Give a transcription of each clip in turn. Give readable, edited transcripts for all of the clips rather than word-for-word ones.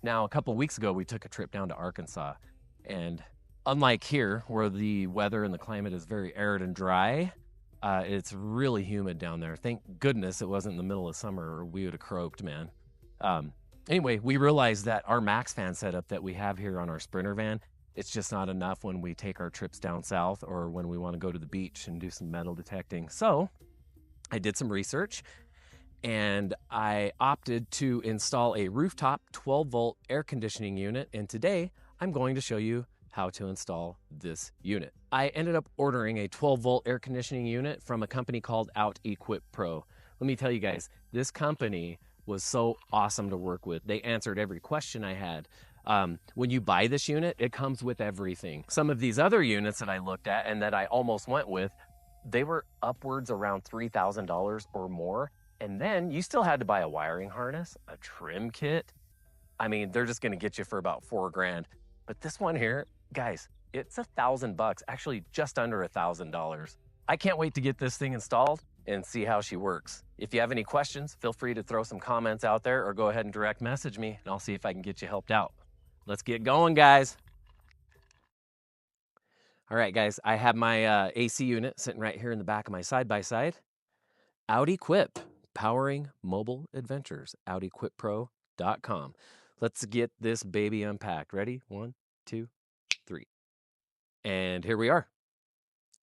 Now, a couple of weeks ago, we took a trip down to Arkansas, and unlike here, where the weather and the climate is very arid and dry, it's really humid down there. Thank goodness it wasn't in the middle of summer, or we would have croaked, man. Um, anyway, we realized that our max fan setup that we have here on our Sprinter van, it's just not enough when we take our trips down south or when we want to go to the beach and do some metal detecting. So I did some research, and I opted to install a rooftop 12-volt air conditioning unit, and today I'm going to show you how to install this unit. I ended up ordering a 12-volt air conditioning unit from a company called Equip Pro. Let me tell you guys, this company was so awesome to work with. They answered every question I had. When you buy this unit, it comes with everything. Some of these other units that I looked at and that I almost went with, they were upwards around $3,000 or more. And then you still had to buy a wiring harness, a trim kit. I mean, they're just gonna get you for about $4 grand. But this one here, guys, it's $1,000, actually just under $1,000. I can't wait to get this thing installed and see how she works. If you have any questions, feel free to throw some comments out there or go ahead and direct message me and I'll see if I can get you helped out. Let's get going, guys. All right, guys, I have my AC unit sitting right here in the back of my side-by-side. Equip, powering mobile adventures, outequippro.com. Let's get this baby unpacked. Ready? 1, 2, 3. And here we are.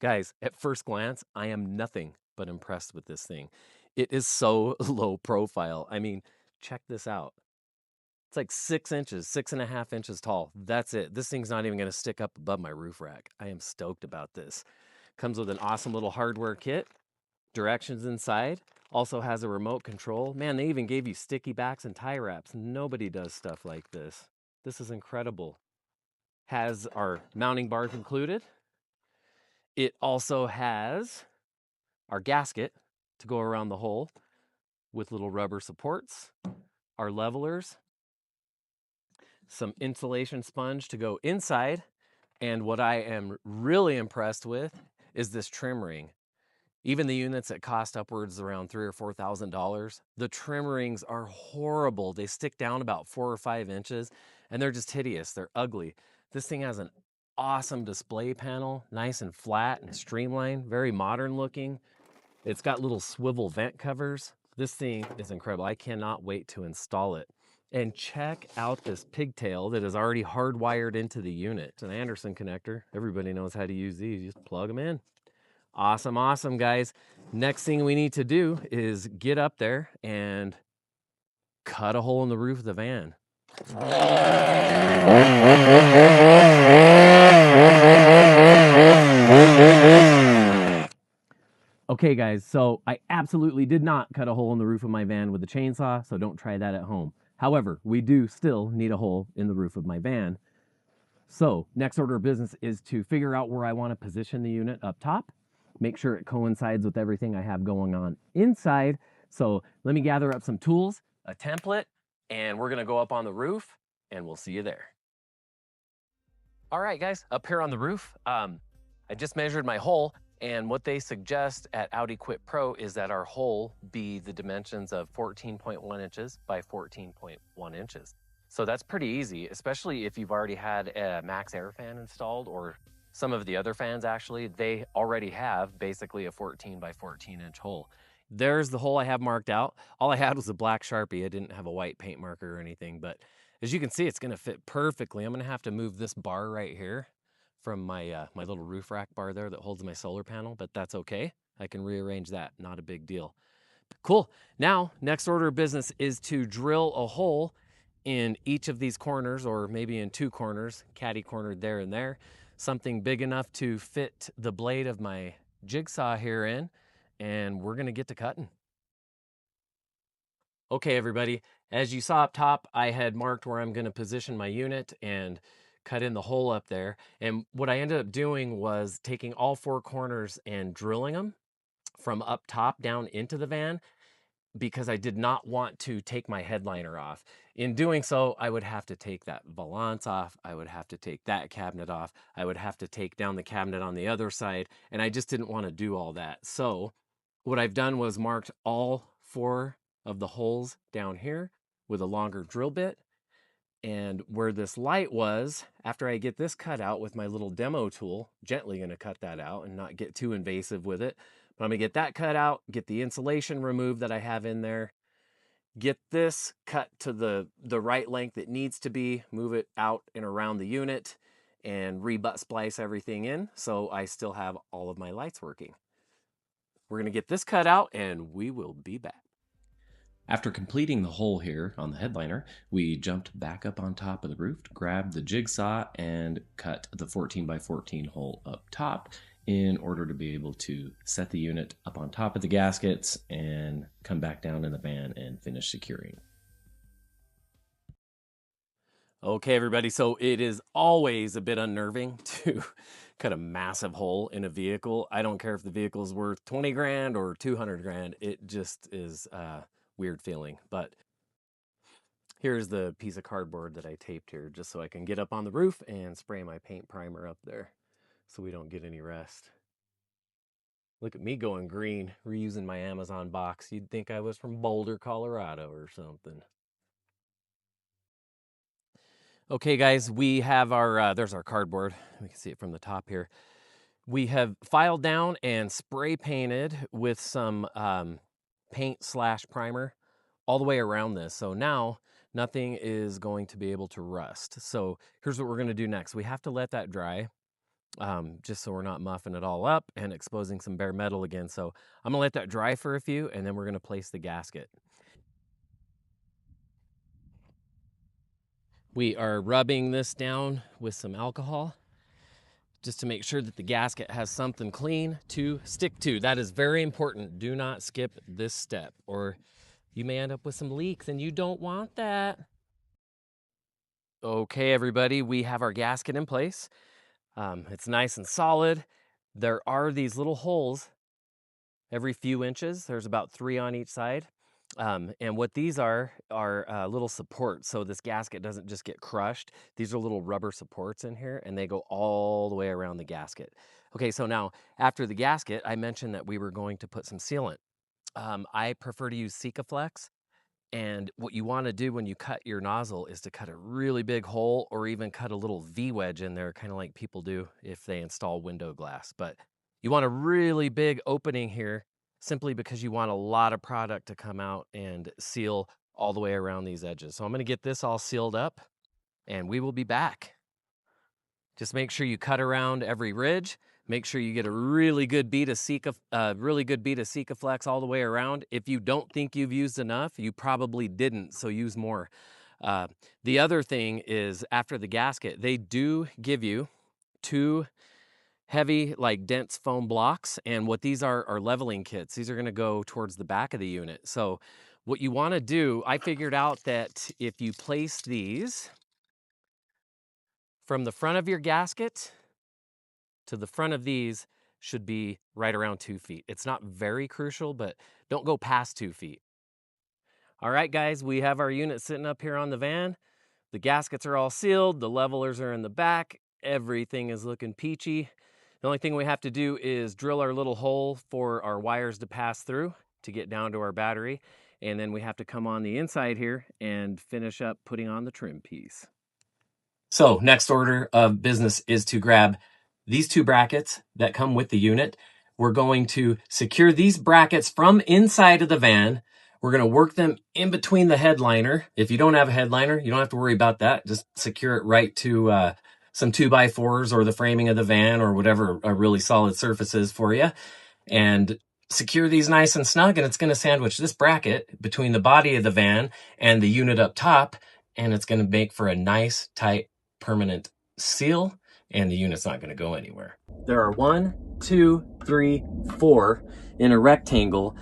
Guys, at first glance, I am nothing but impressed with this thing. It is so low profile. I mean, check this out. It's like 6 inches, 6.5 inches tall. That's it. This thing's not even going to stick up above my roof rack. I am stoked about this. Comes with an awesome little hardware kit. Directions inside. Also has a remote control. Man, they even gave you sticky backs and tie wraps. Nobody does stuff like this. This is incredible. Has our mounting bars included. It also has our gasket to go around the hole with little rubber supports, our levelers, some insulation sponge to go inside, and what I am really impressed with is this trim ring. Even the units that cost upwards around $3,000 or $4,000, the trim rings are horrible. They stick down about 4 or 5 inches, and they're just hideous. They're ugly. This thing has an awesome display panel, nice and flat and streamlined, very modern looking. It's got little swivel vent covers. This thing is incredible. I cannot wait to install it. And check out this pigtail that is already hardwired into the unit. It's an Anderson connector. Everybody knows how to use these. You just plug them in. Awesome, awesome, guys. Next thing we need to do is get up there and cut a hole in the roof of the van. Okay, guys, so I absolutely did not cut a hole in the roof of my van with a chainsaw, so don't try that at home. However, we do still need a hole in the roof of my van. So next order of business is to figure out where I want to position the unit up top, make sure it coincides with everything I have going on inside. So let me gather up some tools, a template, and we're going to go up on the roof and we'll see you there. All right, guys, up here on the roof, I just measured my hole, and what they suggest at Equip Pro is that our hole be the dimensions of 14.1 inches by 14.1 inches. So that's pretty easy, especially if you've already had a max air fan installed, or some of the other fans actually, they already have basically a 14 by 14 inch hole. There's the hole I have marked out. All I had was a black Sharpie. I didn't have a white paint marker or anything, but as you can see, it's gonna fit perfectly. I'm gonna have to move this bar right here from my my little roof rack bar there that holds my solar panel, but that's okay. I can rearrange that, not a big deal. Cool. Now, next order of business is to drill a hole in each of these corners, or maybe in 2 corners, catty cornered there and there, something big enough to fit the blade of my jigsaw here in, and we're gonna get to cutting. Okay, everybody, as you saw up top, I had marked where I'm gonna position my unit and cut in the hole up there. And what I ended up doing was taking all 4 corners and drilling them from up top down into the van, because I did not want to take my headliner off. In doing so, I would have to take that valance off. I would have to take that cabinet off. I would have to take down the cabinet on the other side. And I just didn't want to do all that. So what I've done was marked all 4 of the holes down here with a longer drill bit. And where this light was, after I get this cut out with my little demo tool, gently going to cut that out and not get too invasive with it. But I'm going to get that cut out, get the insulation removed that I have in there, get this cut to the right length it needs to be, move it out and around the unit, and re-butt splice everything in so I still have all of my lights working. We're going to get this cut out and we will be back. After completing the hole here on the headliner, we jumped back up on top of the roof, grabbed the jigsaw, and cut the 14 by 14 hole up top in order to be able to set the unit up on top of the gaskets and come back down in the van and finish securing. Okay, everybody, so it is always a bit unnerving to cut a massive hole in a vehicle. I don't care if the vehicle is worth 20 grand or 200 grand. It just is weird feeling. But here's the piece of cardboard that I taped here just so I can get up on the roof and spray my paint primer up there so we don't get any rust. Look at me going green, reusing my Amazon box. You'd think I was from Boulder, Colorado or something. Okay, guys, we have our, there's our cardboard. We can see it from the top here. We have filed down and spray painted with some paint / primer all the way around this. So now nothing is going to be able to rust. So here's what we're going to do next. We have to let that dry just so we're not muffing it all up and exposing some bare metal again. So I'm going to let that dry for a few and then we're going to place the gasket. We are rubbing this down with some alcohol just to make sure that the gasket has something clean to stick to. That is very important. Do not skip this step or you may end up with some leaks and you don't want that. Okay, everybody, we have our gasket in place. It's nice and solid. There are these little holes every few inches. There's about 3 on each side. And what these are little supports. So this gasket doesn't just get crushed. These are little rubber supports in here and they go all the way around the gasket. Okay, so now after the gasket, I mentioned that we were going to put some sealant. I prefer to use Sikaflex. And what you want to do when you cut your nozzle is to cut a really big hole or even cut a little V-wedge in there, kind of like people do if they install window glass. But you want a really big opening here simply because you want a lot of product to come out and seal all the way around these edges. So I'm going to get this all sealed up and we will be back. Just make sure you cut around every ridge. Make sure you get a really good bead of Sikaflex all the way around. If you don't think you've used enough, you probably didn't, so use more. The other thing is after the gasket, they do give you 2 heavy, like dense foam blocks, and what these are leveling kits. These are gonna go towards the back of the unit. So what you wanna do, I figured out that if you place these from the front of your gasket to the front of these should be right around 2 feet. It's not very crucial, but don't go past 2 feet. All right, guys, we have our unit sitting up here on the van. The gaskets are all sealed. The levelers are in the back. Everything is looking peachy. The only thing we have to do is drill our little hole for our wires to pass through to get down to our battery. And then we have to come on the inside here and finish up putting on the trim piece. So next order of business is to grab these 2 brackets that come with the unit. We're going to secure these brackets from inside of the van. We're going to work them in between the headliner. If you don't have a headliner, you don't have to worry about that. Just secure it right to some 2x4s or the framing of the van or whatever a really solid surface is for you. And secure these nice and snug, and it's going to sandwich this bracket between the body of the van and the unit up top, and it's going to make for a nice, tight, permanent seal, and the unit's not going to go anywhere. There are 1, 2, 3, 4 in a rectangle,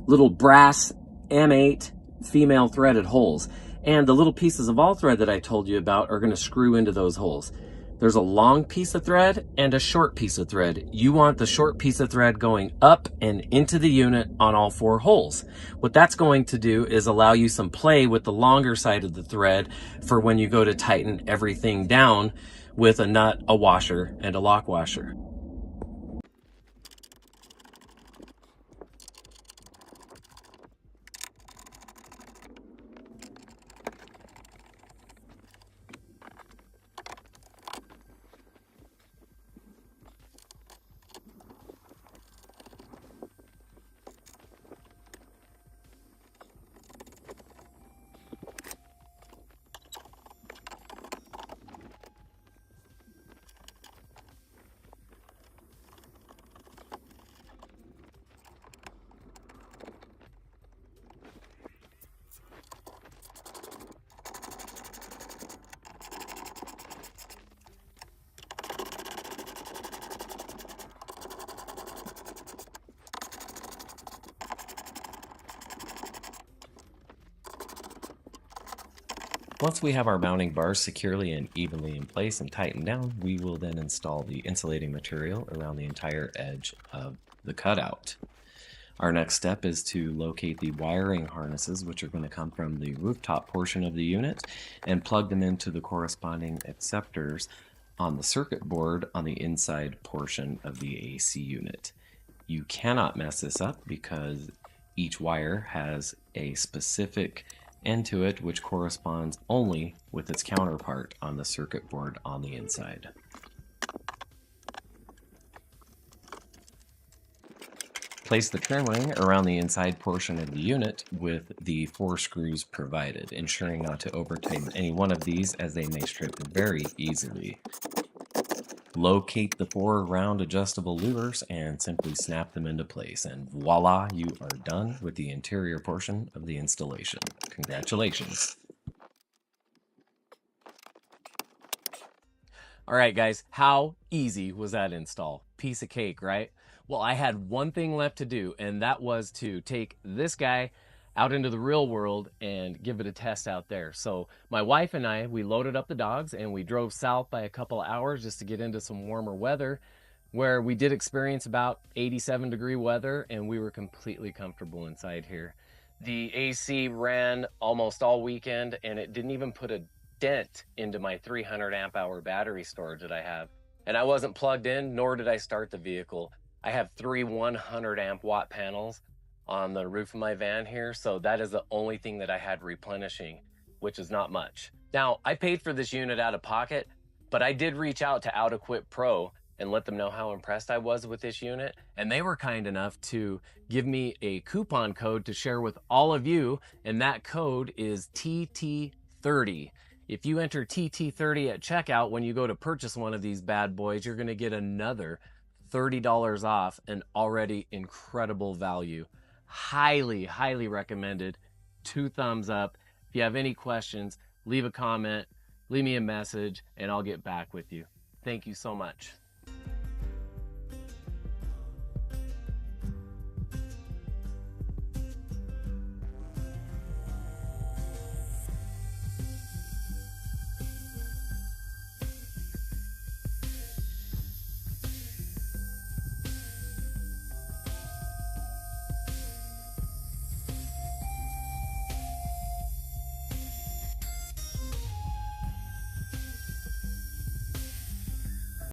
little brass M8 female threaded holes. And the little pieces of all thread that I told you about are going to screw into those holes. There's a long piece of thread and a short piece of thread. You want the short piece of thread going up and into the unit on all 4 holes. What that's going to do is allow you some play with the longer side of the thread for when you go to tighten everything down with a nut, a washer, and a lock washer. Once we have our mounting bars securely and evenly in place and tightened down, we will then install the insulating material around the entire edge of the cutout. Our next step is to locate the wiring harnesses, which are going to come from the rooftop portion of the unit, and plug them into the corresponding acceptors on the circuit board on the inside portion of the AC unit. You cannot mess this up because each wire has a specific end to it which corresponds only with its counterpart on the circuit board on the inside. Place the trim ring around the inside portion of the unit with the 4 screws provided, ensuring not to over-tighten any one of these as they may strip very easily. Locate the 4 round adjustable levers and simply snap them into place, and voila, you are done with the interior portion of the installation. Congratulations. All right, guys, how easy was that install? Piece of cake, right? Well, I had one thing left to do, and that was to take this guy out into the real world and give it a test out there. So my wife and I, we loaded up the dogs and we drove south by a couple of hours just to get into some warmer weather, where we did experience about 87-degree weather, and we were completely comfortable inside here. The AC ran almost all weekend, and it didn't even put a dent into my 300 amp hour battery storage that I have. And I wasn't plugged in, nor did I start the vehicle. I have 3 100 amp watt panels on the roof of my van here, so that is the only thing that I had replenishing, which is not much. Now, I paid for this unit out of pocket, but I did reach out to OutEquip Pro and let them know how impressed I was with this unit, and they were kind enough to give me a coupon code to share with all of you, and that code is TT30. If you enter TT30 at checkout when you go to purchase one of these bad boys, you're going to get another $30 off an already incredible value. Highly, highly recommended. 2 thumbs up. If you have any questions, leave a comment, leave me a message, and I'll get back with you. Thank you so much.